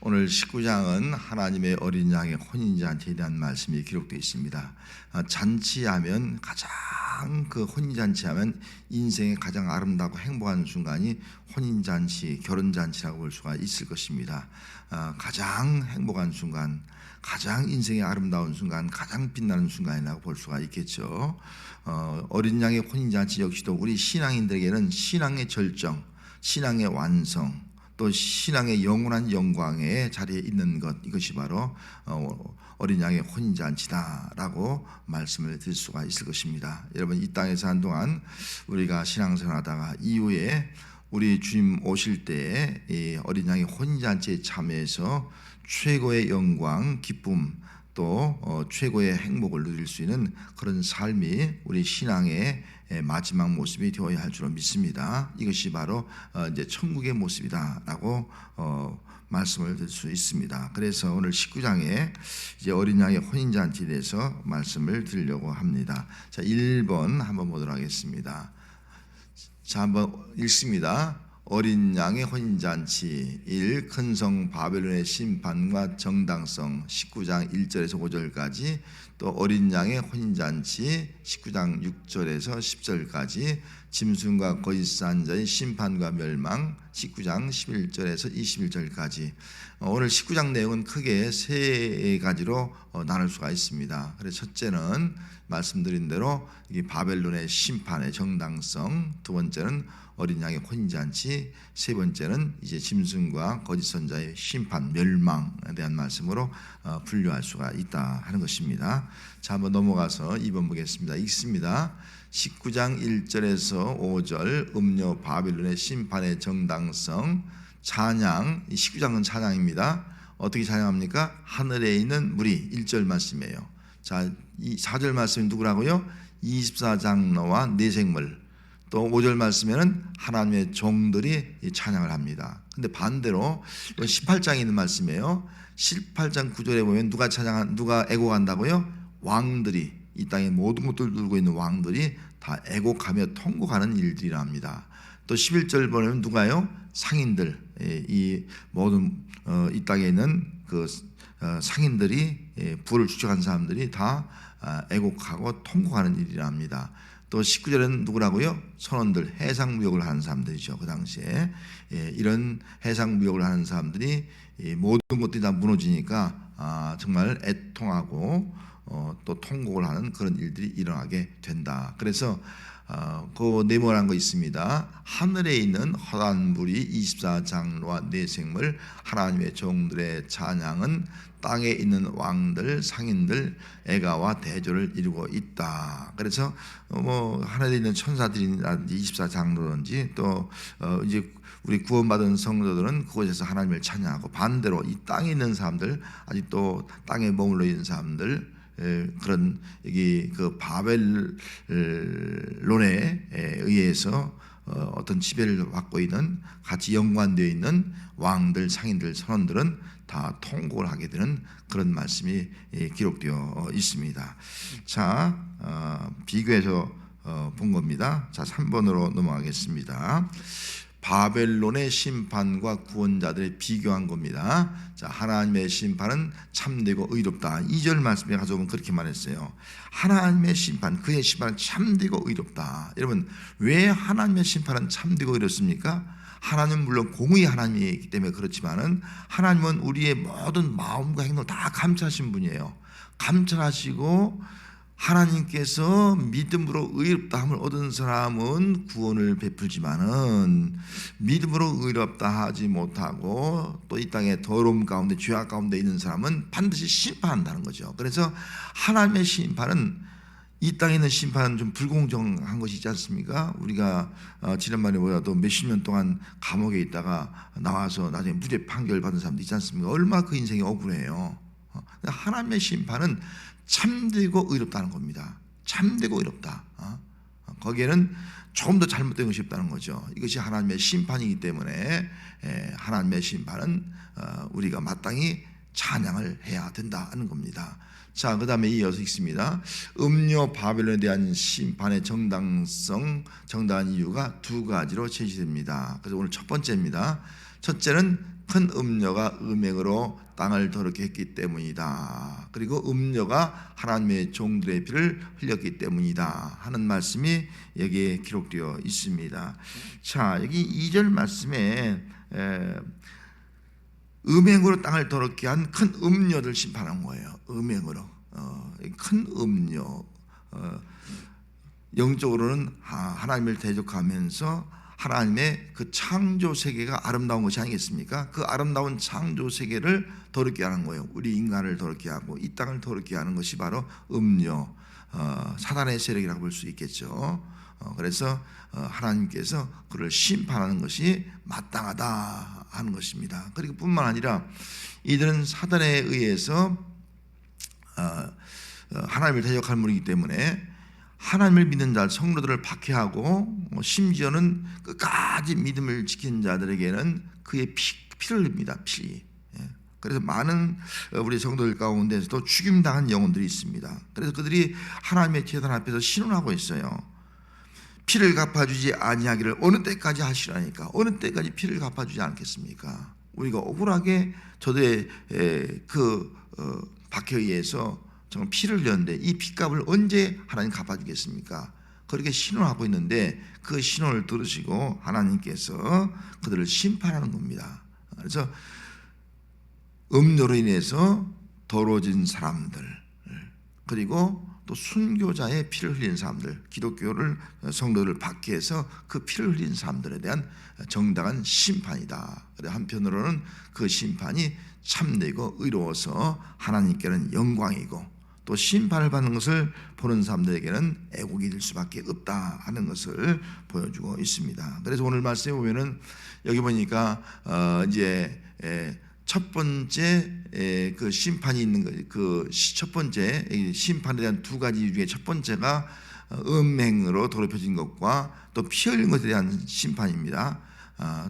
오늘 19장은 하나님의 어린 양의 혼인잔치에 대한 말씀이 기록되어 있습니다. 잔치하면 가장 혼인잔치하면 인생의 가장 아름답고 행복한 순간이 혼인잔치, 결혼잔치라고 볼 수가 있을 것입니다. 가장 행복한 순간, 가장 인생의 아름다운 순간, 가장 빛나는 순간이라고 볼 수가 있겠죠. 어린 양의 혼인잔치 역시도 우리 신앙인들에게는 신앙의 절정, 신앙의 완성, 또 신앙의 영원한 영광의 자리에 있는 것, 이것이 바로 어린 양의 혼인잔치다라고 말씀을 드릴 수가 있을 것입니다. 여러분, 이 땅에서 한동안 우리가 신앙생활하다가 이후에 우리 주님 오실 때 이 어린 양의 혼인잔치에 참여해서 최고의 영광, 기쁨, 또 최고의 행복을 누릴 수 있는 그런 삶이 우리 신앙의 마지막 모습이 되어야 할 줄로 믿습니다. 이것이 바로 이제 천국의 모습이다라고 말씀을 드릴 수 있습니다. 그래서 오늘 19장에 이제 어린 양의 혼인잔치에 대해서 말씀을 드리려고 합니다. 자, 1번 한번 보도록 하겠습니다. 자, 한번 읽습니다. 어린 양의 혼인잔치 1. 큰성 바벨론의 심판과 정당성 19장 1절에서 5절까지, 또 어린 양의 혼인잔치 19장 6절에서 10절까지, 짐승과 거짓 선자의 심판과 멸망 19장 11절에서 21절까지. 오늘 19장 내용은 크게 세 가지로 나눌 수가 있습니다. 그래서 첫째는 말씀드린 대로 이 바벨론의 심판의 정당성, 두 번째는 어린 양의 혼인잔치, 세 번째는 이제 짐승과 거짓 선자의 심판, 멸망에 대한 말씀으로 분류할 수가 있다 하는 것입니다. 자, 한번 넘어가서 2번 보겠습니다. 읽습니다. 19장 1절에서 5절, 음료 바벨론의 심판의 정당성, 찬양. 19장은 찬양입니다. 어떻게 찬양합니까? 하늘에 있는 무리. 1절 말씀이에요. 자, 이 4절 말씀이 누구라고요? 24장로와 네 생물. 또 5절 말씀에는 하나님의 종들이 찬양을 합니다. 근데 반대로 18장에 있는 말씀이에요. 18장 9절에 보면 누가 애곡한다고요? 왕들이, 이 땅의 모든 것들을 누리고 있는 왕들이 다 애곡하며 통곡하는 일들이라 합니다. 또 11절 보면 누가요? 상인들, 이 모든 이 땅에 있는 그 상인들이, 부를 축적한 사람들이 다 애곡하고 통곡하는 일이라 합니다. 또 19절에는 누구라고요? 선원들, 해상무역을 하는 사람들이죠. 그 당시에 이런 해상무역을 하는 사람들이 모든 것들이 다 무너지니까 정말 애통하고 또 통곡을 하는 그런 일들이 일어나게 된다. 그래서 그 네모난 거 있습니다. 하늘에 있는 허다한 무리 24장로와 네 생물, 하나님의 종들의 찬양은 땅에 있는 왕들, 상인들, 애가와 대조를 이루고 있다. 그래서 하늘에 있는 천사들이라든지 24장로든지 또 이제 우리 구원받은 성도들은 그곳에서 하나님을 찬양하고, 반대로 이 땅에 있는 사람들, 아직도 땅에 머물러 있는 사람들, 그런 여기 그 바벨론에 의해서 어떤 지배를 받고 있는, 같이 연관되어 있는 왕들, 상인들, 선원들은 다 통곡을 하게 되는 그런 말씀이 기록되어 있습니다. 자, 비교해서 본 겁니다. 자, 3번으로 넘어가겠습니다. 바벨론의 심판과 구원자들의 비교한 겁니다. 자, 하나님의 심판은 참되고 의롭다. 2절 말씀에 가져오면 그렇게 말했어요. 하나님의 심판, 그의 심판은 참되고 의롭다. 여러분, 왜 하나님의 심판은 참되고 의롭습니까? 하나님은 물론 공의의 하나님이기 때문에 그렇지만은, 하나님은 우리의 모든 마음과 행동을 다 감찰하신 분이에요. 감찰하시고 하나님께서 믿음으로 의롭다함을 얻은 사람은 구원을 베풀지만은, 믿음으로 의롭다 하지 못하고 또 이 땅의 더러움 가운데, 죄악 가운데 있는 사람은 반드시 심판한다는 거죠. 그래서 하나님의 심판은, 이 땅에 있는 심판은 좀 불공정한 것이 있지 않습니까? 우리가 지난번에 보다도 몇십 년 동안 감옥에 있다가 나와서 나중에 무죄 판결 받은 사람도 있지 않습니까? 얼마나 그 인생이 억울해요. 하나님의 심판은 참되고 의롭다는 겁니다. 참되고 의롭다. 거기에는 조금 더 잘못된 것이 없다는 거죠. 이것이 하나님의 심판이기 때문에 하나님의 심판은 우리가 마땅히 찬양을 해야 된다는 겁니다. 자, 그 다음에 이어서 읽습니다. 음료 바벨론에 대한 심판의 정당성, 정당한 이유가 두 가지로 제시됩니다. 그래서 오늘 첫 번째입니다. 첫째는 큰 음녀가 음행으로 땅을 더럽게 했기 때문이다. 그리고 음녀가 하나님의 종들의 피를 흘렸기 때문이다 하는 말씀이 여기에 기록되어 있습니다. 자, 여기 2절 말씀에 음행으로 땅을 더럽게 한 큰 음녀들 심판한 거예요. 음행으로 큰 음녀, 영적으로는 하나님을 대적하면서 하나님의 그 창조 세계가 아름다운 것이 아니겠습니까? 그 아름다운 창조 세계를 더럽게 하는 거예요. 우리 인간을 더럽게 하고 이 땅을 더럽게 하는 것이 바로 음녀, 사단의 세력이라고 볼 수 있겠죠. 그래서 하나님께서 그를 심판하는 것이 마땅하다 하는 것입니다. 그리고 뿐만 아니라 이들은 사단에 의해서 하나님을 대적할 물이기 때문에 하나님을 믿는 자 성도들을 박해하고 심지어는 끝까지 믿음을 지키는 자들에게는 그의 피를 흘립니다. 피. 그래서 많은 우리 성도들 가운데서도 죽임당한 영혼들이 있습니다. 그래서 그들이 하나님의 제단 앞에서 신원하고 있어요. 피를 갚아주지 아니하기를 어느 때까지 하시라니까. 어느 때까지 피를 갚아주지 않겠습니까? 우리가 억울하게 저들의 그 박해에 의해서 정말 피를 흘렸는데 이 피값을 언제 하나님 갚아주겠습니까? 그렇게 신원하고 있는데 그 신원을 들으시고 하나님께서 그들을 심판하는 겁니다. 그래서 음료로 인해서 더러워진 사람들, 그리고 또 순교자의 피를 흘린 사람들, 기독교를 성도들을 박해해서 그 피를 흘린 사람들에 대한 정당한 심판이다. 한편으로는 그 심판이 참되고 의로워서 하나님께는 영광이고 또 심판을 받는 것을 보는 사람들에게는 애국이 될 수밖에 없다 하는 것을 보여주고 있습니다. 그래서 오늘 말씀에 보면은 여기 보니까 이제 첫 번째 그 심판이 있는 그 첫 번째 심판에 대한 두 가지 중에 첫 번째가 음행으로 더럽혀진 것과 또 피 흘린 것에 대한 심판입니다.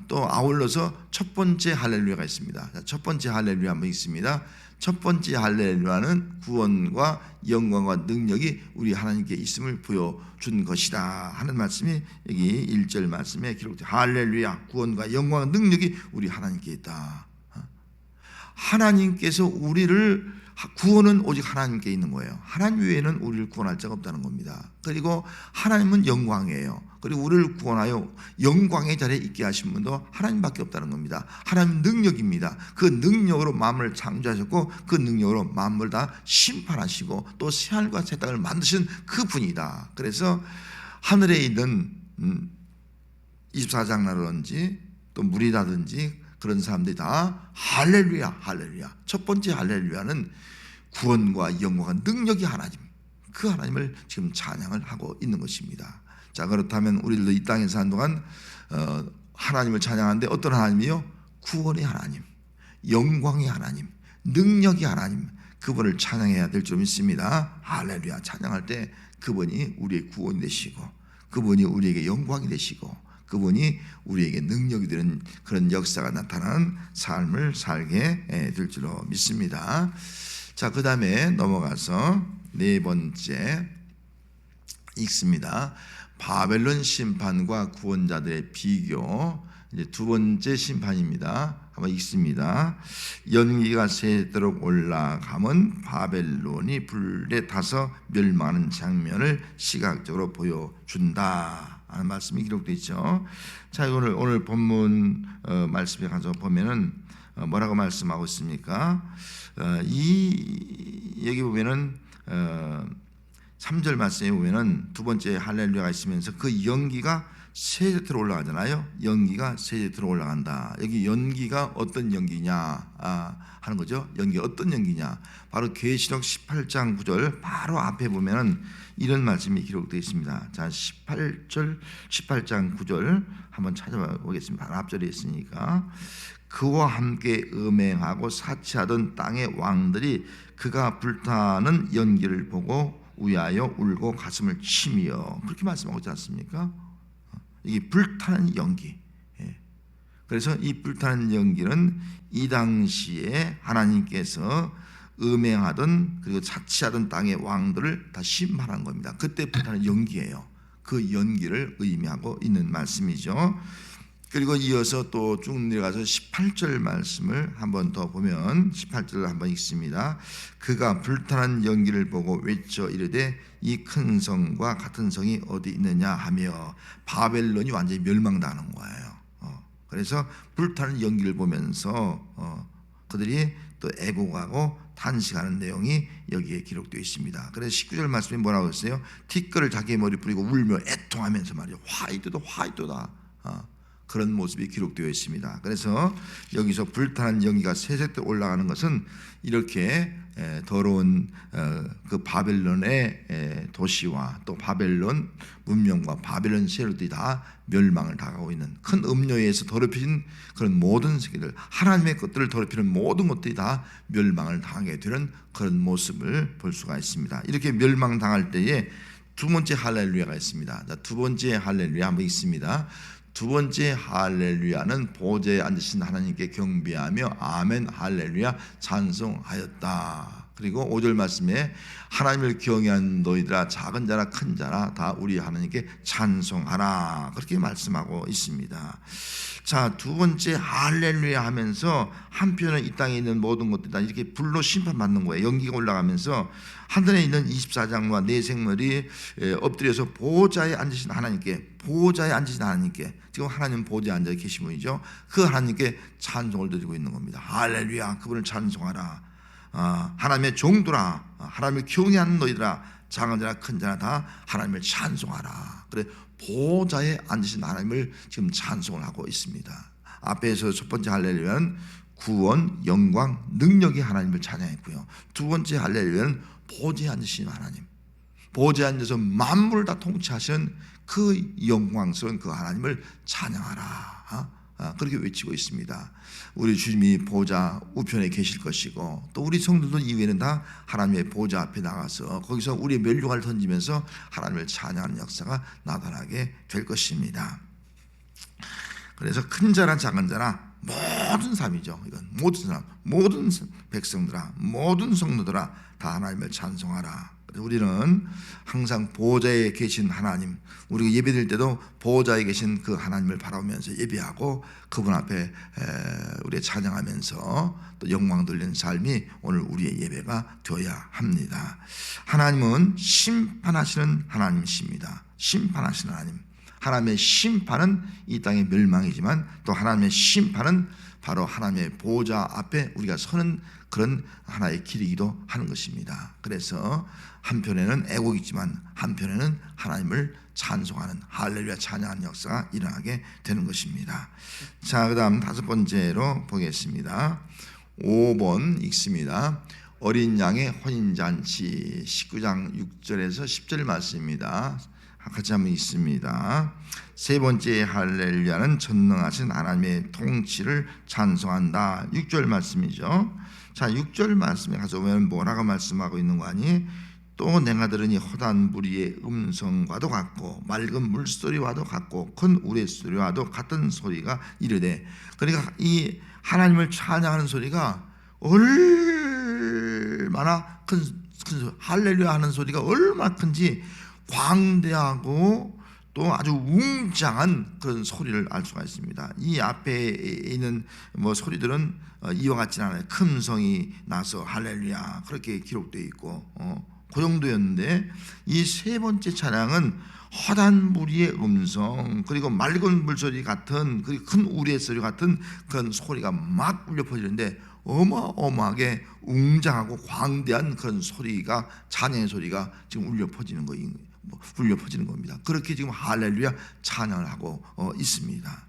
또 아울러서 첫 번째 할렐루야가 있습니다. 첫 번째 할렐루야 한번 있습니다. 첫 번째 할렐루야는 구원과 영광과 능력이 우리 하나님께 있음을 보여준 것이다 하는 말씀이 여기 1절 말씀에 기록되어 할렐루야, 구원과 영광과 능력이 우리 하나님께 있다. 하나님께서 우리를 구원은 오직 하나님께 있는 거예요. 하나님 외에는 우리를 구원할 자가 없다는 겁니다. 그리고 하나님은 영광이에요. 그리고 우리를 구원하여 영광의 자리에 있게 하신 분도 하나님밖에 없다는 겁니다. 하나님은 능력입니다. 그 능력으로 만물을 창조하셨고 그 능력으로 만물을 다 심판하시고 또 새하늘과 새 땅을 만드신 그 분이다. 그래서 하늘에 있는 24장로든지 또 물이라든지 그런 사람들이 다 할렐루야, 할렐루야. 첫 번째 할렐루야는 구원과 영광과 능력이 하나님, 그 하나님을 지금 찬양을 하고 있는 것입니다. 자, 그렇다면 우리들도 이 땅에 사는 동안 하나님을 찬양하는데 어떤 하나님이요? 구원의 하나님, 영광의 하나님, 능력의 하나님, 그분을 찬양해야 될 줄 믿습니다. 할렐루야. 찬양할 때 그분이 우리의 구원이 되시고 그분이 우리에게 영광이 되시고 그분이 우리에게 능력이 되는 그런 역사가 나타나는 삶을 살게 될 줄로 믿습니다. 자, 그 다음에 넘어가서 네 번째 읽습니다. 바벨론 심판과 구원자들의 비교. 이제 두 번째 심판입니다. 한번 읽습니다. 연기가 새도록 올라가면 바벨론이 불에 타서 멸망하는 장면을 시각적으로 보여준다 하는 말씀이 기록되어 있죠. 자, 오늘 본문 말씀에 가서 보면은 뭐라고 말씀하고 있습니까? 여기 보면은 3절 말씀에 보면은 두 번째 할렐루야가 있으면서 그 연기가 세제트로 올라가잖아요. 연기가 세제트로 올라간다. 여기 연기가 어떤 연기냐 하는 거죠. 연기가 어떤 연기냐? 바로 계시록 18장 9절 바로 앞에 보면은 이런 말씀이 기록되어 있습니다. 자, 18장 9절 한번 찾아보겠습니다. 바로 앞절에 있으니까 그와 함께 음행하고 사치하던 땅의 왕들이 그가 불타는 연기를 보고 우야하여 울고 가슴을 치며 그렇게 말씀하고 있지 않습니까? 이게 불타는 연기. 그래서 이 불타는 연기는 이 당시에 하나님께서 음행하던 그리고 사치하던 땅의 왕들을 다 심판한 겁니다. 그때 불타는 연기예요. 그 연기를 의미하고 있는 말씀이죠. 그리고 이어서 또 쭉 내려가서 18절 말씀을 한번 더 보면 18절을 한번 읽습니다. 그가 불타는 연기를 보고 외쳐 이르되 이 큰 성과 같은 성이 어디 있느냐 하며 바벨론이 완전히 멸망당하는 거예요. 그래서 불타는 연기를 보면서 그들이 또 애곡하고 탄식하는 내용이 여기에 기록되어 있습니다. 그래서 19절 말씀이 뭐라고 했어요? 티끌을 자기의 머리 뿌리고 울며 애통하면서 말이죠. 화이트다. 그런 모습이 기록되어 있습니다. 그래서 여기서 불타는 연기가 세세대 올라가는 것은 이렇게 더러운 그 바벨론의 도시와 또 바벨론 문명과 바벨론 세력들이 다 멸망을 당하고 있는 큰 음료에서 더럽혀진 그런 모든 세계들, 하나님의 것들을 더럽히는 모든 것들이 다 멸망을 당하게 되는 그런 모습을 볼 수가 있습니다. 이렇게 멸망당할 때에 두 번째 할렐루야가 있습니다. 자, 두 번째 할렐루야 한번 있습니다. 두 번째 할렐루야는 보좌에 앉으신 하나님께 경배하며 아멘 할렐루야 찬송하였다. 그리고 5절 말씀에 하나님을 경외한 너희들아 작은 자나 큰 자나 다 우리 하나님께 찬송하라, 그렇게 말씀하고 있습니다. 자, 두 번째 할렐루야 하면서 한편은 이 땅에 있는 모든 것들이 다 이렇게 불로 심판받는 거예요. 연기가 올라가면서 하늘에 있는 24장과 네 생물이 엎드려서 보좌에 앉으신 하나님께 지금 하나님 보좌에 앉아 계신 분이죠. 그 하나님께 찬송을 드리고 있는 겁니다. 할렐루야, 그분을 찬송하라. 하나님의 종들아, 하나님을 경외하는 너희들아 작은 자나 큰 자나 다 하나님을 찬송하라. 그래, 보좌에 앉으신 하나님을 지금 찬송을 하고 있습니다. 앞에서 첫 번째 할렐루야는 구원, 영광, 능력이 하나님을 찬양했고요. 두 번째 할렐루야는 보좌에 앉으신 하나님, 보좌에 앉아서 만물을 다 통치하시는 그 영광스러운 그 하나님을 찬양하라, 그렇게 외치고 있습니다. 우리 주님이 보좌 우편에 계실 것이고 또 우리 성도들 이후에는 다 하나님의 보좌 앞에 나가서 거기서 우리의 멸류관을 던지면서 하나님을 찬양하는 역사가 나타나게 될 것입니다. 그래서 큰 자나 작은 자나 모든 사람이죠. 이건 모든 사람, 모든 백성들아, 모든 성도들아 다 하나님을 찬송하라. 우리는 항상 보좌에 계신 하나님, 우리가 예배드릴 때도 보좌에 계신 그 하나님을 바라보면서 예배하고 그분 앞에 우리 찬양하면서 또 영광 돌리는 삶이 오늘 우리의 예배가 되어야 합니다. 하나님은 심판하시는 하나님이십니다. 심판하시는 하나님. 하나님의 심판은 이 땅의 멸망이지만 또 하나님의 심판은 바로 하나님의 보좌 앞에 우리가 서는 그런 하나의 길이기도 하는 것입니다. 그래서 한편에는 애곡이지만 한편에는 하나님을 찬송하는 할렐루야 찬양하는 역사가 일어나게 되는 것입니다. 자, 그 다음 다섯 번째로 보겠습니다. 5번 읽습니다. 어린 양의 혼인잔치 19장 6절에서 10절 말씀입니다. 같이 한번 읽습니다. 세 번째 할렐루야는 전능하신 하나님의 통치를 찬송한다. 6절 말씀이죠. 자, 6절 말씀에 가서 보면 뭐라고 말씀하고 있는 거 아니? 또 내가 들으니 허다한 무리의 음성과도 같고 맑은 물소리와도 같고 큰 우레소리와도 같은 소리가 이르되, 그러니까 이 하나님을 찬양하는 소리가 얼마나 큰 할렐루야 하는 소리가 얼마나 큰지 광대하고 또 아주 웅장한 그런 소리를 알 수가 있습니다. 이 앞에 있는 소리들은 이와 같지는 않아요. 큰 성이 나서 할렐루야 그렇게 기록되어 있고 그 정도였는데 이 세 번째 찬양은 허다한 무리의 음성 그리고 맑은 물소리 같은 그리고 큰 우리의 소리 같은 그런 소리가 막 울려 퍼지는데 어마어마하게 웅장하고 광대한 그런 소리가 찬양의 소리가 지금 울려 퍼지는 겁니다. 그렇게 지금 할렐루야 찬양을 하고 있습니다.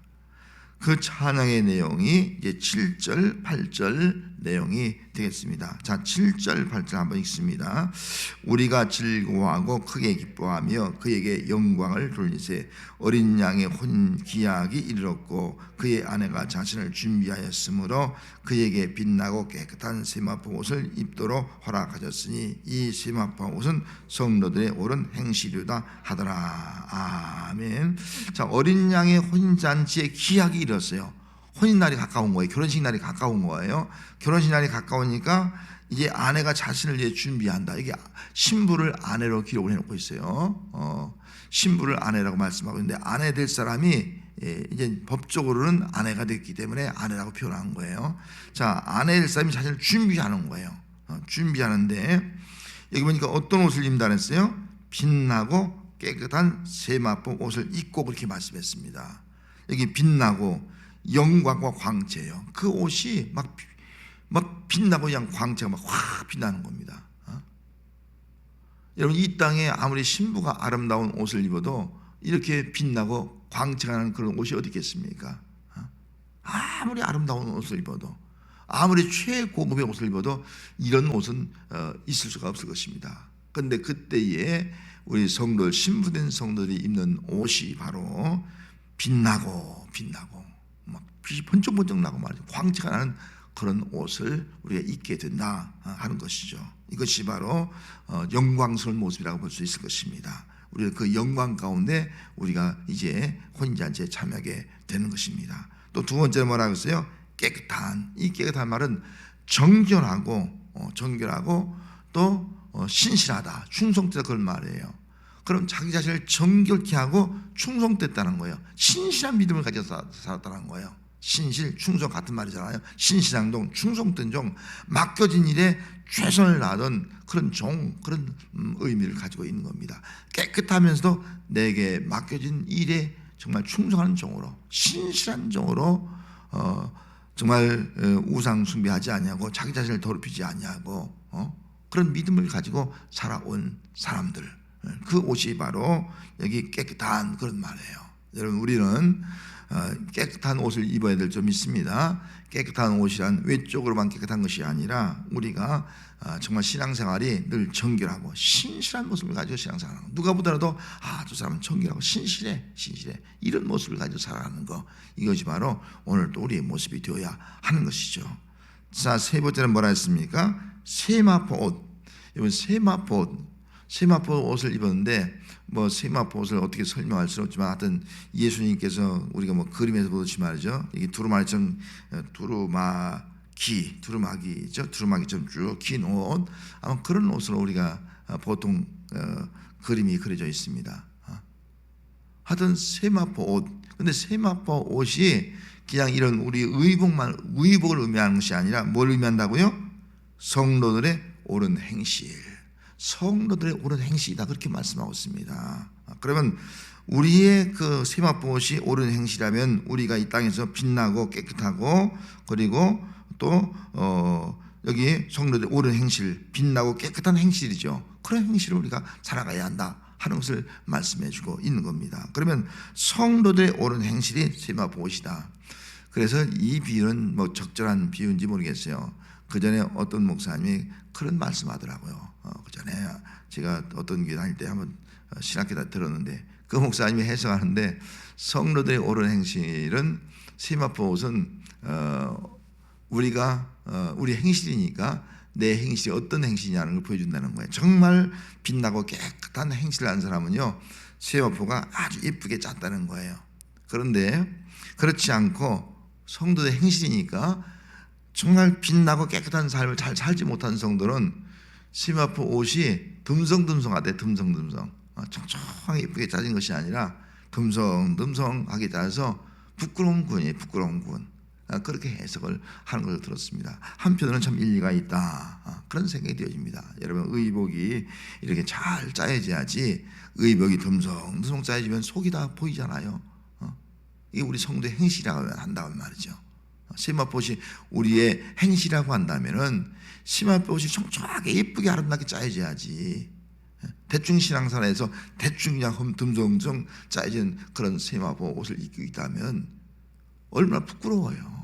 그 찬양의 내용이 이제 7절, 8절 내용이 되겠습니다. 자, 7절, 8절 한번 읽습니다. 우리가 즐거워하고 크게 기뻐하며 그에게 영광을 돌리세. 어린 양의 혼 기약이 이르렀고 그의 아내가 자신을 준비하였으므로 그에게 빛나고 깨끗한 세마포 옷을 입도록 허락하셨으니 이 세마포 옷은 성도들의 옳은 행실이다 하더라. 아멘. 자, 어린 양의 혼인잔치의 기약이 이르렀어요. 혼인날이 가까운 거예요. 결혼식 날이 가까운 거예요. 결혼식 날이 가까우니까 이제 아내가 자신을 위해 준비한다. 이게 신부를 아내로 기록을 해놓고 있어요. 신부를 아내라고 말씀하고 있는데 아내 될 사람이 이제 법적으로는 아내가 됐기 때문에 아내라고 표현한 거예요. 자, 아내 될 사람이 자신을 준비하는 거예요. 준비하는데 여기 보니까 어떤 옷을 입는다 그랬어요? 빛나고 깨끗한 세마포 옷을 입고 그렇게 말씀했습니다. 여기 빛나고 영광과 광채예요. 그 옷이 막 빛나고 그냥 광채가 막 확 빛나는 겁니다. 여러분, 이 땅에 아무리 신부가 아름다운 옷을 입어도 이렇게 빛나고 광채가 나는 그런 옷이 어디 있겠습니까? 아무리 아름다운 옷을 입어도, 아무리 최고급의 옷을 입어도 이런 옷은 있을 수가 없을 것입니다. 그런데 그때에 우리 성도들, 신부된 성도들이 입는 옷이 바로 빛나고 막 빛이 번쩍번쩍 나고 말이죠. 광채가 나는 그런 옷을 우리가 입게 된다 하는 것이죠. 이것이 바로 영광스러운 모습이라고 볼 수 있을 것입니다. 우리가 그 영광 가운데 우리가 이제 혼인잔치에 참여하게 되는 것입니다. 또 두 번째로 뭐라고 했어요? 깨끗한. 이 깨끗한 말은 정결하고 또 신실하다, 충성되다, 그런 말이에요. 그럼 자기 자신을 정결케 하고 충성됐다는 거예요. 신실한 믿음을 가져서 살았다는 거예요. 신실, 충성 같은 말이잖아요. 신실한 종, 충성된 종, 맡겨진 일에 최선을 다하던 그런 종, 그런 의미를 가지고 있는 겁니다. 깨끗하면서도 내게 맡겨진 일에 정말 충성하는 종으로, 신실한 종으로 정말 우상 숭배하지 아니하고 자기 자신을 더럽히지 아니하고 그런 믿음을 가지고 살아온 사람들, 그 옷이 바로 여기 깨끗한 그런 말이에요. 여러분, 우리는 깨끗한 옷을 입어야 될 점이 있습니다. 깨끗한 옷이란 외적으로만 깨끗한 것이 아니라 우리가 정말 신앙생활이 늘 정결하고 신실한 모습을 가지고 신앙생활하는 거. 누가 보더라도 저 사람은 정결하고 신실해 이런 모습을 가지고 살아가는 거, 이것이 바로 오늘 또 우리의 모습이 되어야 하는 것이죠. 자, 세 번째는 뭐라 했습니까? 세마포 옷. 이번 세마포 옷을 입었는데 세마포 옷을 어떻게 설명할 수는 없지만 하여튼 예수님께서 우리가 그림에서 보듯이 말이죠. 이게 두루마기처럼 두루마기처럼 쭉 긴 옷, 아마 그런 옷으로 우리가 보통 그림이 그려져 있습니다. 하여튼 세마포 옷. 근데 세마포 옷이 그냥 이런 우리 의복을 의미하는 것이 아니라 뭘 의미한다고요? 성도들의 옳은 행실. 성도들의 옳은 행실이다, 그렇게 말씀하고 있습니다. 그러면 우리의 그 세마포 옷이 옳은 행실이라면 우리가 이 땅에서 빛나고 깨끗하고, 그리고 또 여기 성도들의 옳은 행실, 빛나고 깨끗한 행실이죠. 그런 행실을 우리가 살아가야 한다 하는 것을 말씀해 주고 있는 겁니다. 그러면 성도들의 옳은 행실이 세마포 옷이다. 그래서 이 비유는 적절한 비유인지 모르겠어요. 그 전에 어떤 목사님이 그런 말씀하더라고요. 그 전에 제가 어떤 교회 다닐 때 한번 신학교 다 들었는데, 그 목사님이 해석하는데 성도들의 옳은 행실은, 세마포 옷은 우리가 우리 행실이니까 내 행실이 어떤 행실이냐는 걸 보여준다는 거예요. 정말 빛나고 깨끗한 행실을 하는 사람은요, 세마포가 아주 예쁘게 짰다는 거예요. 그런데 그렇지 않고 성도의 행실이니까 정말 빛나고 깨끗한 삶을 잘 살지 못한 성도는 세마포 옷이 듬성듬성하대. 청청하게 예쁘게 짜진 것이 아니라 듬성듬성하게 짜서 부끄러운 군이에요. 그렇게 해석을 하는 것을 들었습니다. 한편으로는 참 일리가 있다, 그런 생각이 되어집니다. 여러분, 의복이 이렇게 잘 짜여져야지, 의복이 듬성듬성 짜여지면 속이 다 보이잖아요. 이게 우리 성도의 행실이라고 한다는 말이죠. 세마포 옷이 우리의 행실이라고 한다면은 세마포 옷이 청청하게 예쁘게 아름답게 짜여져야지. 대충 신앙생활에서 대충 그냥 듬성듬성 짜여진 그런 세마포 옷을 입고 있다면 얼마나 부끄러워요.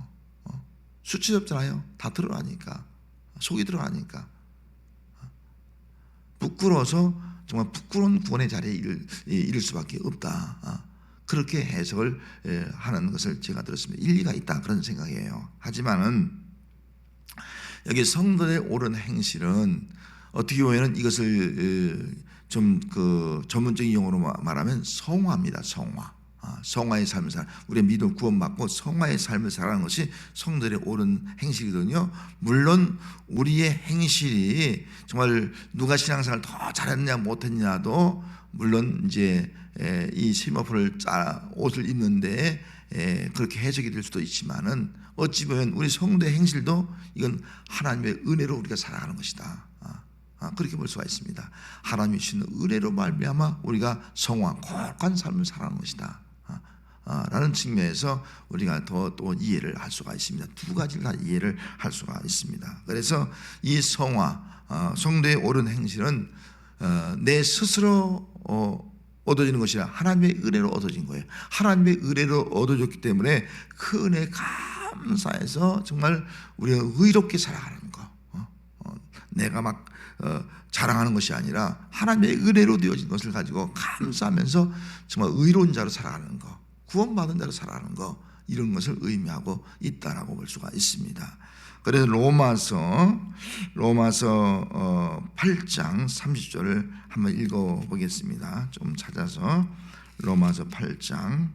수치스럽잖아요. 다 드러나니까, 속이 드러나니까. 부끄러워서 정말 부끄러운 구원의 자리에 이를 수밖에 없다. 그렇게 해석을 하는 것을 제가 들었습니다. 일리가 있다, 그런 생각이에요. 하지만은 여기 성도의 옳은 행실은 어떻게 보면 이것을 좀 전문적인 용어로 말하면 성화입니다. 성화. 성화의 삶을 살아, 우리의 믿음 구원받고 성화의 삶을 살아가는 것이 성도들의 옳은 행실이거든요. 물론 우리의 행실이 정말 누가 신앙생활을 더 잘했냐 못했냐도 물론 이제 이 세마포를 옷을 입는데 그렇게 해석이 될 수도 있지만은 어찌 보면 우리 성도의 행실도 이건 하나님의 은혜로 우리가 살아가는 것이다. 그렇게 볼 수가 있습니다. 하나님이 주시는 은혜로 말미암아 우리가 성화 거룩한 삶을 살아가는 것이다. 라는 측면에서 우리가 더 또 이해를 할 수가 있습니다. 두 가지를 다 이해를 할 수가 있습니다. 그래서 이 성화, 성도의 옳은 행실은 내 스스로 얻어지는 것이 아니라 하나님의 은혜로 얻어진 거예요. 하나님의 은혜로 얻어졌기 때문에 그 은혜에 감사해서 정말 우리가 의롭게 살아가는 거. 내가 막 자랑하는 것이 아니라 하나님의 은혜로 되어진 것을 가지고 감사하면서 정말 의로운 자로 살아가는 거, 구원받은 자로 살아가는 거, 이런 것을 의미하고 있다라고 볼 수가 있습니다. 그래서 로마서 8장 30절을 한번 읽어보겠습니다. 좀 찾아서 로마서 8장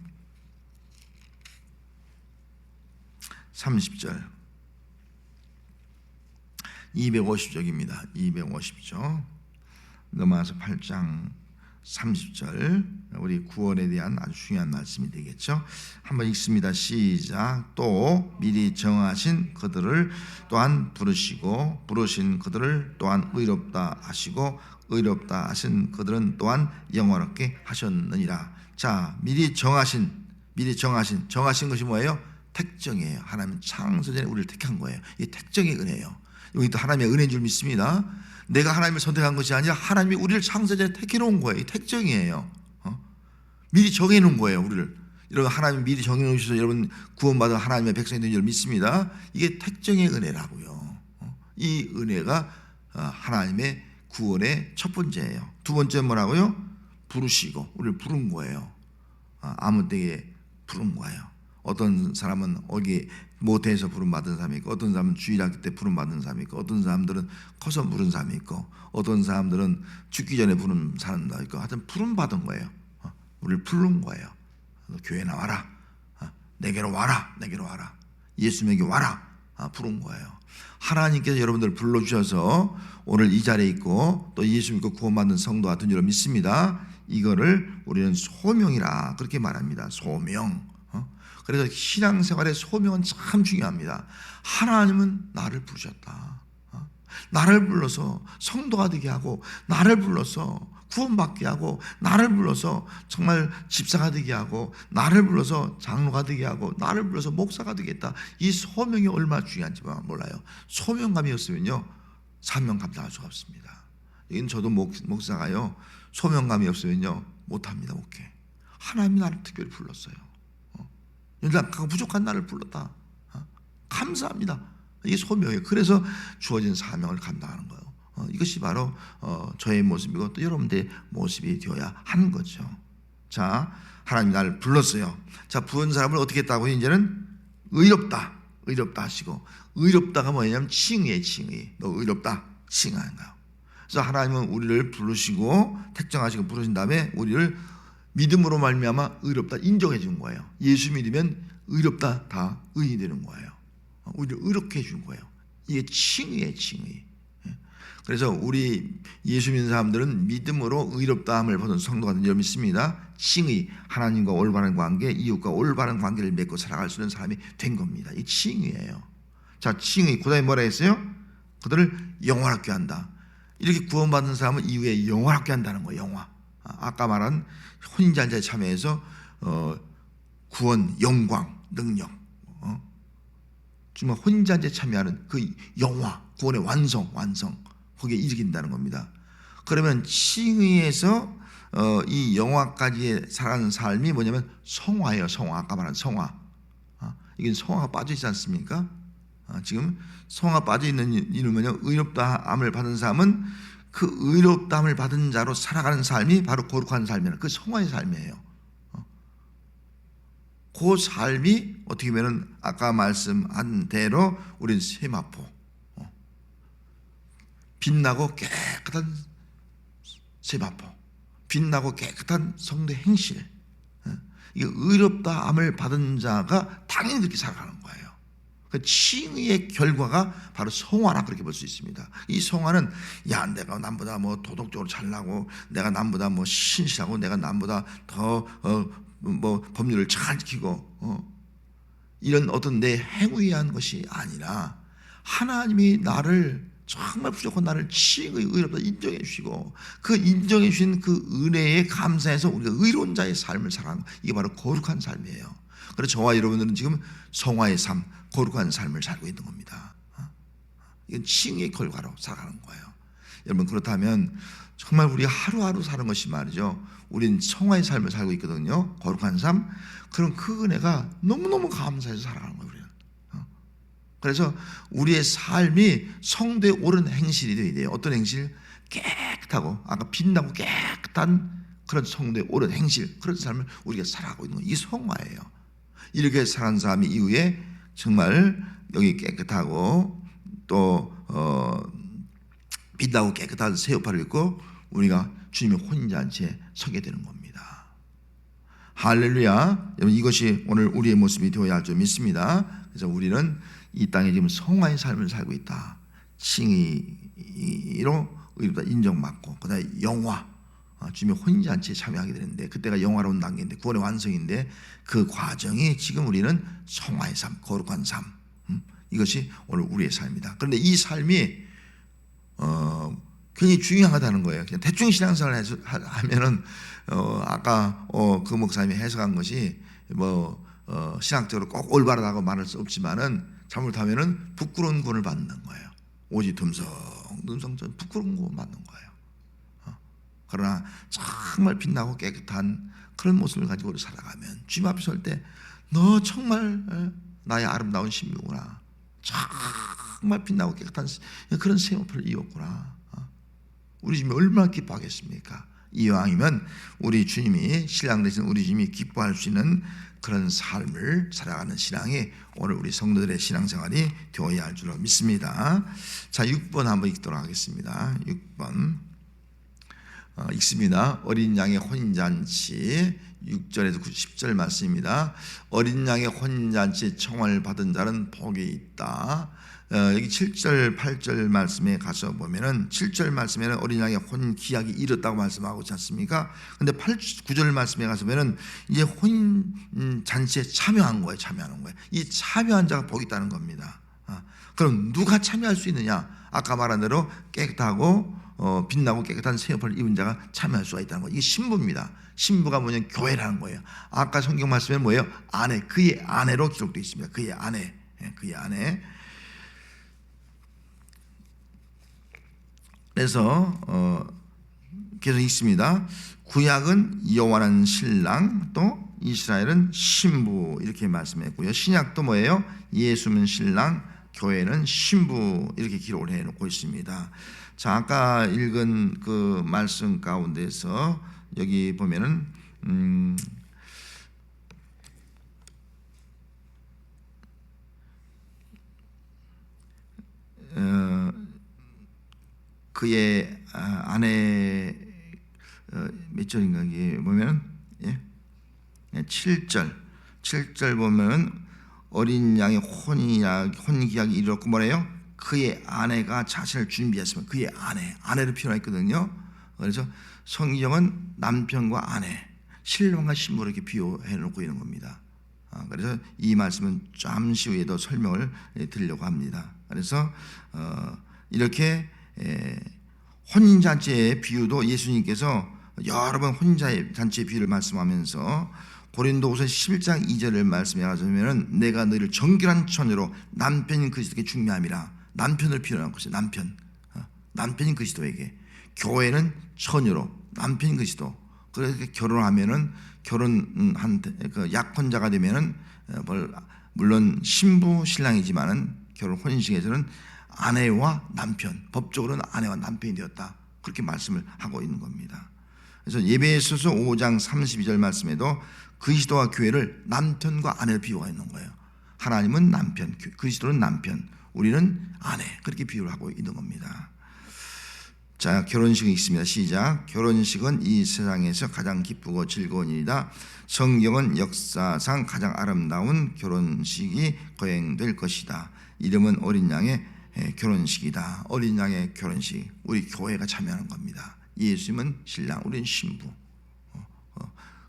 30절 250쪽입니다. 250쪽 로마서 8장 30절 우리 구원에 대한 아주 중요한 말씀이 되겠죠. 한번 읽습니다. 시작. 또 미리 정하신 그들을 또한 부르시고 부르신 그들을 또한 의롭다 하시고 의롭다 하신 그들은 또한 영원하게 하셨느니라. 자, 미리 정하신 것이 뭐예요? 택정이에요. 하나님 창세 전에 우리를 택한 거예요. 이 택정의 은혜예요. 여기 또 하나님의 은혜인 줄 믿습니다. 내가 하나님을 선택한 것이 아니라 하나님이 우리를 창세전에 택해놓은 거예요. 이 택정이에요. 미리 정해놓은 거예요. 우리를. 여러분 하나님 미리 정해놓으셔서 여러분 구원받은 하나님의 백성이 된 줄 믿습니다. 이게 택정의 은혜라고요. 이 은혜가 하나님의 구원의 첫 번째예요. 두 번째 뭐라고요? 부르시고 우리를 부른 거예요. 아무 때에 부른 거예요. 어떤 사람은 어디 모태에서 부름받은 사람이 있고 어떤 사람은 주일학기 때 부름받은 사람이 있고 어떤 사람들은 커서 부른 사람이 있고 어떤 사람들은 죽기 전에 부른 사람도 있고 하여튼 부름받은 거예요. 우리를 부른 거예요. 교회 나와라. 내게로 와라. 예수님에게 와라. 부른 거예요. 하나님께서 여러분들을 불러주셔서 오늘 이 자리에 있고 또 예수 믿고 구원받는 성도가 된 줄 믿습니다. 이거를 우리는 소명이라 그렇게 말합니다. 소명. 그래서 신앙생활의 소명은 참 중요합니다. 하나님은 나를 부르셨다. 나를 불러서 성도가 되게 하고 나를 불러서 구원받게 하고 나를 불러서 정말 집사가 되게 하고 나를 불러서 장로가 되게 하고 나를 불러서 목사가 되겠다. 이 소명이 얼마나 중요한지 몰라요. 소명감이 없으면요 사명 감당할 수가 없습니다. 이건 저도 목사가요 소명감이 없으면요 못합니다. 목회. 하나님이 나를 특별히 불렀어요. 연락하고 부족한 나를 불렀다. 감사합니다. 이게 소명이에요. 그래서 주어진 사명을 감당하는 거예요. 이것이 바로 저의 모습이고 또 여러분들의 모습이 되어야 하는 거죠. 자, 하나님이 나를 불렀어요. 자, 부은 사람을 어떻게 했다고? 이제는 의롭다 하시고, 의롭다가 뭐냐면 칭의예요. 칭의. 너 의롭다 칭하는 거예요. 그래서 하나님은 우리를 부르시고 택정하시고 부르신 다음에 우리를 믿음으로 말미암아 의롭다 인정해 준 거예요. 예수 믿으면 의롭다 다 의인이 되는 거예요. 우리를 의롭게 해 준 거예요. 이게 칭의예요. 칭의. 그래서 우리 예수 믿는 사람들은 믿음으로 의롭다함을 받은 성도가 된 줄 믿습니다. 칭의, 하나님과 올바른 관계, 이웃과 올바른 관계를 맺고 살아갈 수 있는 사람이 된 겁니다. 이 칭의예요. 자, 칭의, 그 다음에 뭐라 했어요? 그들을 영원하게 한다. 이렇게 구원받은 사람은 이후에 영원하게 한다는 거예요. 영화. 아까 말한 혼인잔치에 참여해서 구원, 영광, 능력, 정말 혼인잔치에 참여하는 그 영화, 구원의 완성 거기에 이르긴다는 겁니다. 그러면 칭의에서 이 영화까지 살아가는 삶이 뭐냐면 성화예요. 성화. 아까 말한 성화. 이게 성화가 빠져 있지 않습니까? 지금 성화 빠져 있는 이유는 뭐냐? 의롭다함을 받은 사람은 그 의롭다함을 받은 자로 살아가는 삶이 바로 거룩한 삶이에요. 그 성화의 삶이에요. 그 삶이 어떻게 보면 아까 말씀한 대로 우리는 세마포, 빛나고 깨끗한 세마포, 빛나고 깨끗한 성도의 행실, 이게 의롭다함을 받은 자가 당연히 그렇게 살아가는 거예요. 그 칭의의 결과가 바로 성화라 그렇게 볼 수 있습니다. 이 성화는 야 내가 남보다 뭐 도덕적으로 잘나고 내가 남보다 뭐 신실하고 내가 남보다 더 뭐 법률을 잘 지키고 이런 어떤 내 행위에 의한 것이 아니라 하나님이 나를 정말 부족한 나를 칭의 의롭다 인정해 주시고 그 인정해 주신 그 은혜에 감사해서 우리가 의로운 자의 삶을 살아가는 이게 바로 거룩한 삶이에요. 그래서 저와 여러분들은 지금 성화의 삶, 거룩한 삶을 살고 있는 겁니다. 이건 칭의의 결과로 살아가는 거예요. 여러분 그렇다면 정말 우리가 하루하루 사는 것이 말이죠. 우리는 성화의 삶을 살고 있거든요. 거룩한 삶. 그럼 그 은혜가 너무너무 감사해서 살아가는 거예요. 우리는. 그래서 우리의 삶이 성도에 옳은 행실이 되어야 돼요. 어떤 행실? 깨끗하고 아까 빛나고 깨끗한 그런 성도에 옳은 행실, 그런 삶을 우리가 살아가고 있는 거예요. 이게 성화예요. 이렇게 살아가는 사람이 이후에 정말 여기 깨끗하고 또 빛나고 깨끗한 새 옷을 입고 우리가 주님의 혼인잔치에 서게 되는 겁니다. 할렐루야. 여러분 이것이 오늘 우리의 모습이 되어야 할 줄 믿습니다. 그래서 우리는 이 땅에 지금 성화의 삶을 살고 있다. 칭의로 의롭다 인정받고 그다음에 영화 주님의 혼인잔치에 참여하게 되는데 그때가 영화로운 단계인데 구원의 완성인데 그 과정이 지금 우리는 성화의 삶, 거룩한 삶 이것이 오늘 우리의 삶이다. 그런데 이 삶이 굉장히 중요하다는 거예요. 그냥 대충 신앙생활을 하면은 아까 그 목사님이 해석한 것이 뭐 신학적으로 꼭 올바르다고 말할 수 없지만은 잘못하면은 부끄러운 구원을 받는 거예요. 오직 듬성듬성 부끄러운 구원 받는 거예요. 그러나 정말 빛나고 깨끗한 그런 모습을 가지고 우리 살아가면 주님 앞에 설 때 너 정말 나의 아름다운 신부구나. 정말 빛나고 깨끗한 그런 새 옷을 입었구나. 우리 주님이 얼마나 기뻐하겠습니까? 이왕이면 우리 주님이 신랑 되신 우리 주님이 기뻐할 수 있는 그런 삶을 살아가는 신앙이 오늘 우리 성도들의 신앙생활이 되어야 할 줄로 믿습니다. 자, 6번 한번 읽도록 하겠습니다. 6번 읽습니다. 어린 양의 혼인잔치 6절에서 10절 말씀입니다. 어린 양의 혼인잔치 청혼을 받은 자는 복이 있다. 여기 7절 8절 말씀에 가서 보면은 7절 말씀에는 어린 양의 혼인 기약이 이르렀다고 말씀하고 있지 않습니까? 근데 9절 말씀에 가서 보면은 이제 혼인 잔치에 참여한 거예요. 참여하는 거예요. 이 참여한 자가 복이 있다는 겁니다. 그럼 누가 참여할 수 있느냐? 아까 말한 대로 깨끗하고 빛나고 깨끗한 새 옷을 입은 자가 참여할 수가 있다는 거예요. 이게 신부입니다. 신부가 뭐냐면 교회라는 거예요. 아까 성경 말씀에 뭐예요? 아내, 그의 아내로 기록되어 있습니다. 그의 아내, 그의 아내. 그래서 계속 읽습니다. 구약은 여호와는 신랑 또 이스라엘은 신부 이렇게 말씀했고요. 신약도 뭐예요? 예수는 신랑, 교회는 신부 이렇게 기록을 해놓고 있습니다. 자, 아까 읽은 그 말씀 가운데서 여기 보면은 그의 아내 몇 절인가 이게 보면 7절 보면 어린 양의 혼기약이 이르렀고 뭐래요? 그의 아내가 자신을 준비했으면 그의 아내를 표현했거든요. 그래서 성경은 남편과 아내, 신랑과 신부를 이렇게 비유해 놓고 있는 겁니다. 그래서 이 말씀은 잠시 후에도 설명을 드리려고 합니다. 그래서 이렇게 혼인잔치의 비유도 예수님께서 여러 번 혼인잔치의 비유를 말씀하면서 고린도후서 11장 2절을 말씀하시면은 내가 너희를 정결한 처녀로 남편인 그리스도에게 중매함이라. 남편을 표현한 것이 남편인 그리스도에게 교회는 처녀로 남편인 그리스도. 그래서 결혼하면은 결혼한 그 약혼자가 되면은 물론 신부 신랑이지만은 결혼 혼인식에서는 아내와 남편, 법적으로는 아내와 남편이 되었다. 그렇게 말씀을 하고 있는 겁니다. 그래서 예배소서 5장 32절 말씀에도 그리스도와 교회를 남편과 아내로 비유하고 있는 거예요. 하나님은 남편, 그리스도는 남편, 우리는 아내 그렇게 비유를 하고 있는 겁니다. 자, 결혼식이 있습니다. 시작. 결혼식은 이 세상에서 가장 기쁘고 즐거운 일이다. 성경은 역사상 가장 아름다운 결혼식이 거행될 것이다. 이름은 어린 양의 결혼식이다. 어린 양의 결혼식, 우리 교회가 참여하는 겁니다. 예수님은 신랑, 우리는 신부.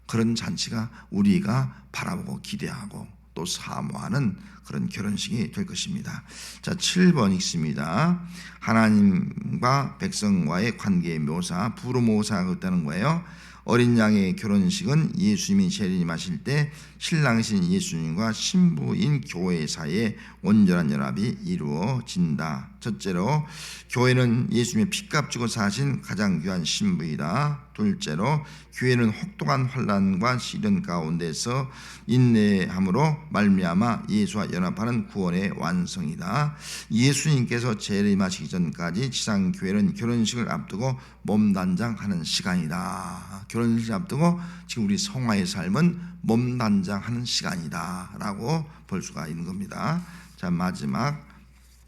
그런 잔치가 우리가 바라보고 기대하고 또 사모하는 그런 결혼식이 될 것입니다. 자, 7번 읽습니다. 하나님과 백성과의 관계의 묘사, 부르모사가 있다는 거예요. 어린 양의 결혼식은 예수님이 재림하실 때 신랑이신 예수님과 신부인 교회 사이에 온전한 연합이 이루어진다. 첫째로, 교회는 예수님의 피값 주고 사신 가장 귀한 신부이다. 둘째로, 교회는 혹독한 환난과 시련 가운데서 인내함으로 말미암아 예수와 연합하는 구원의 완성이다. 예수님께서 재림하시기 전까지 지상 교회는 결혼식을 앞두고 몸단장하는 시간이다. 결혼식을 앞두고 지금 우리 성화의 삶은 몸단장하는 시간이다라고 볼 수가 있는 겁니다. 자, 마지막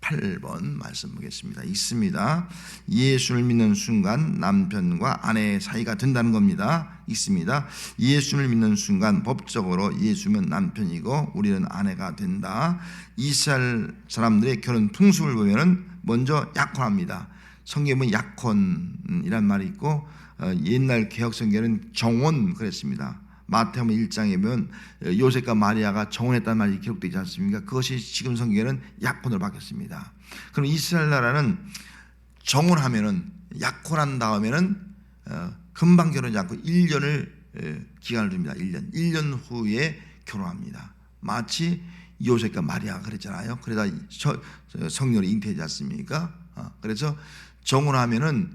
8번 말씀 보겠습니다. 있습니다. 예수를 믿는 순간 남편과 아내의 사이가 된다는 겁니다. 있습니다. 예수를 믿는 순간 법적으로 예수는 남편이고 우리는 아내가 된다. 이스라엘 사람들의 결혼 풍습을 보면은 먼저 약혼합니다. 성경에 약혼이란 말이 있고 옛날 개혁 성경에는 정혼 그랬습니다. 마태복음 1장에 보면 요셉과 마리아가 정혼했다는 말이 기록되지 않습니까? 그것이 지금 성경에는 약혼으로 바뀌었습니다. 그럼 이스라엘 나라는 정혼하면은 약혼한 다음에는 금방 결혼하지 않고 1년을 기간을 줍니다. 1년 후에 결혼합니다. 마치 요셉과 마리아가 그랬잖아요. 그러다 성년이 잉태하지 않습니까? 그래서 정혼하면은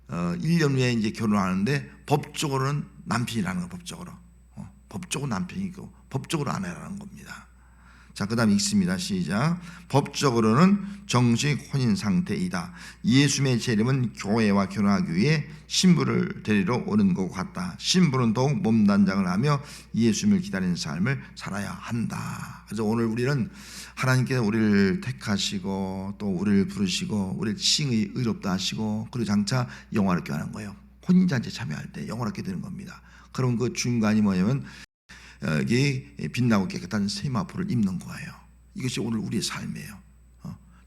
1년 후에 이제 결혼하는데 법적으로는 남편이라는 거 법적으로 남편이고 법적으로 아내라는 겁니다. 자, 그 다음에 읽습니다. 시작. 법적으로는 정식 혼인 상태이다. 예수님의 재림은 교회와 결혼하기 위해 신부를 데리러 오는 것 같다. 신부는 더욱 몸단장을 하며 예수님을 기다리는 삶을 살아야 한다. 그래서 오늘 우리는 하나님께서 우리를 택하시고 또 우리를 부르시고 우리를 칭의 의롭다 하시고 그리고 장차 영화롭게 하는 거예요. 혼인잔치에 참여할 때 영화롭게 되는 겁니다. 그럼 그 중간이 뭐냐면 여기 빛나고 깨끗한 세마포를 입는 거예요. 이것이 오늘 우리의 삶이에요.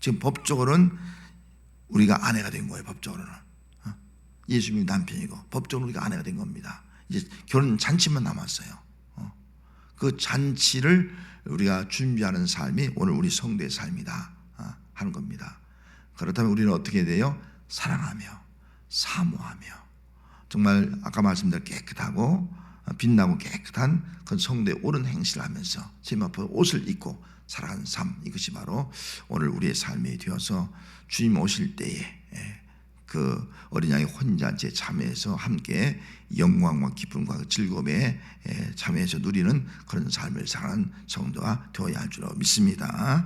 지금 법적으로는 우리가 아내가 된 거예요. 법적으로는 예수님이 남편이고 법적으로 우리가 아내가 된 겁니다. 이제 결혼 잔치만 남았어요. 그 잔치를 우리가 준비하는 삶이 오늘 우리 성도의 삶이다 하는 겁니다. 그렇다면 우리는 어떻게 돼요? 사랑하며 사모하며 정말 아까 말씀대로 깨끗하고 빛나고 깨끗한 그 성도의 옳은 행실을 하면서 세마포 옷을 입고 살아가는 삶, 이것이 바로 오늘 우리의 삶이 되어서 주님 오실 때에 그 어린 양의 혼인잔치에 참여해서 함께 영광과 기쁨과 즐거움에 참여해서 누리는 그런 삶을 살아가는 성도가 되어야 할 줄로 믿습니다.